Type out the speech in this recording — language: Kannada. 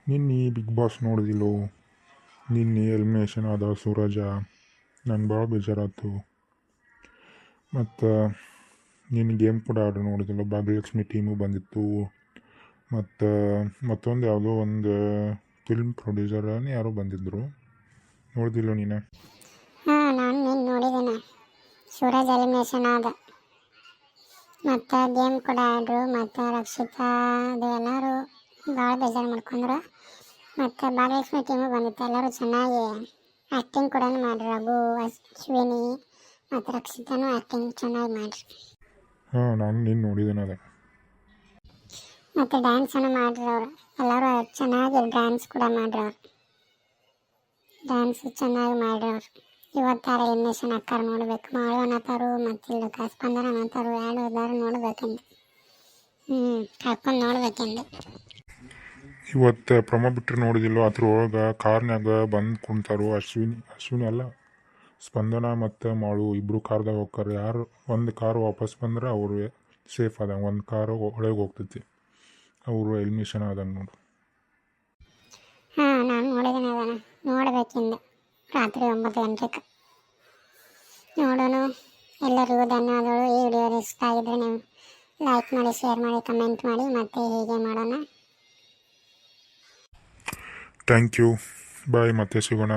ನಿನ್ನೆ ಬಿಗ್ ಬಾಸ್ ನೋಡಿದಿಲ್ಲೋ. ನಿನ್ನೆ ಎಲಿಮಿನೇಷನ್ ಆದ ಸೂರಜ. ನಂಗೆ ಭಾಳ ಬೇಜಾರಾಯ್ತು. ಮತ್ತು ನಿನ್ನೆ ಗೇಮ್ ಕೂಡ ಆರ್ಡ್ರ್ ನೋಡಿದಿಲ್ಲ. ಭಾಗ್ಯಲಕ್ಷ್ಮಿ ಟೀಮು ಬಂದಿತ್ತು. ಮತ್ತು ಮತ್ತೊಂದು ಯಾವುದೋ ಒಂದು ಫಿಲ್ಮ್ ಪ್ರೊಡ್ಯೂಸರ್ ಯಾರೋ ಬಂದಿದ್ದರು. ನೋಡಿದಿಲ್ಲ ನೀನು? ಹಾಂ, ನಾನು ನಿನ್ನ ನೋಡಿದ್ದೇನೆ. ಸೂರಜ್ ಎಲಿಮಿನೇಷನ್ ಆದ. ಮತ್ತು ಗೇಮ್ ಕೂಡ ಆಡ್ರು. ಮತ್ತು ರಕ್ಷಿತಾ ಅದು ಎಲ್ಲರೂ ಭಾಳ ಬೇಜಾರು ಮಾಡ್ಕೊಂಡ್ರು. ಮತ್ತು ಭಾಗ್ಯಲಕ್ಷ್ಮಿ ಟೀಮು ಬಂದಿತ್ತು. ಎಲ್ಲರೂ ಚೆನ್ನಾಗಿ ಆ್ಯಕ್ಟಿಂಗ್ ಕೂಡ ಮಾಡ್ರು. ರಘು, ಅಶ್ವಿನಿ ಮತ್ತು ರಕ್ಷಿತಾನು ಆ್ಯಕ್ಟಿಂಗ್ ಚೆನ್ನಾಗಿ ಮಾಡ್ರಿ. ಹಾಂ, ನಾನು ನಿನ್ನ ನೋಡಿದ್ದೇನೆ ಅದ. ಮತ್ತು ಡ್ಯಾನ್ಸನ್ನು ಮಾಡ್ರಿ ಅವರು. ಎಲ್ಲರೂ ಚೆನ್ನಾಗಿ ಡ್ಯಾನ್ಸ್ ಕೂಡ ಮಾಡ್ರಿ ಅವರು. ಡ್ಯಾನ್ಸು ಚೆನ್ನಾಗಿ ಮಾಡ್ರಿ ಅವರು. ಇವತ್ತಾರ ಎಲಿಮಿನೇಷನ್ ಅಕ್ಕಾರ ನೋಡ್ಬೇಕು. ಮಾಳು ಅನ್ನತ್ತಾರು ಮತ್ತು ಇಲ್ಲಕ ಸ್ಪಂದನ ಅನ್ನತ್ತಾರು ಎರಡು ನೋಡ್ಬೇಕಂದು. ಕರ್ಕೊಂಡು ನೋಡ್ಬೇಕಂದು. ಇವತ್ತು ಪ್ರಮ ಬಿಟ್ಟರೆ ನೋಡಿದಿಲ್ಲ. ಅದ್ರೊಳಗೆ ಕಾರ್ನಾಗ ಬಂದು ಕುಂತಾರು. ಅಶ್ವಿನಿ ಅಲ್ಲ, ಸ್ಪಂದನ ಮತ್ತು ಮಾಳು ಇಬ್ಬರು ಕಾರ್ದಾಗ ಹೋಗ್ತಾರೆ. ಯಾರು ಒಂದು ಕಾರು ವಾಪಸ್ ಬಂದ್ರೆ ಅವರು ಸೇಫ್ ಆದಂಗೆ, ಒಂದು ಕಾರು ಒಳಗೆ ಹೋಗ್ತೈತಿ. ಅವರು ಎಲಿಮಿನೇಷನ್ ಆದಂಗೆ ನೋಡು. ಹಾಂ, ನಾನು ನೋಡಿದ್ದೇನೆ ಅದನ್ನು. ನೋಡಬೇಕಿಂದ ರಾತ್ರಿ 9 ಗಂಟೆಗೆ ನೋಡೋಣ. ಎಲ್ಲರಿಗೂ ಧನ್ಯವಾದಗಳು. ಈ ವಿಡಿಯೋ ಇಷ್ಟ ಆಗಿದ್ರೆ ನೀವು ಲೈಕ್ ಮಾಡಿ, ಶೇರ್ ಮಾಡಿ, ಕಮೆಂಟ್ ಮಾಡಿ. ಮತ್ತು ಹೀಗೆ ಮಾಡೋಣ. Thank you. ಬಾಯ್, ಮತ್ತೆ ಸಿಗೋಣ.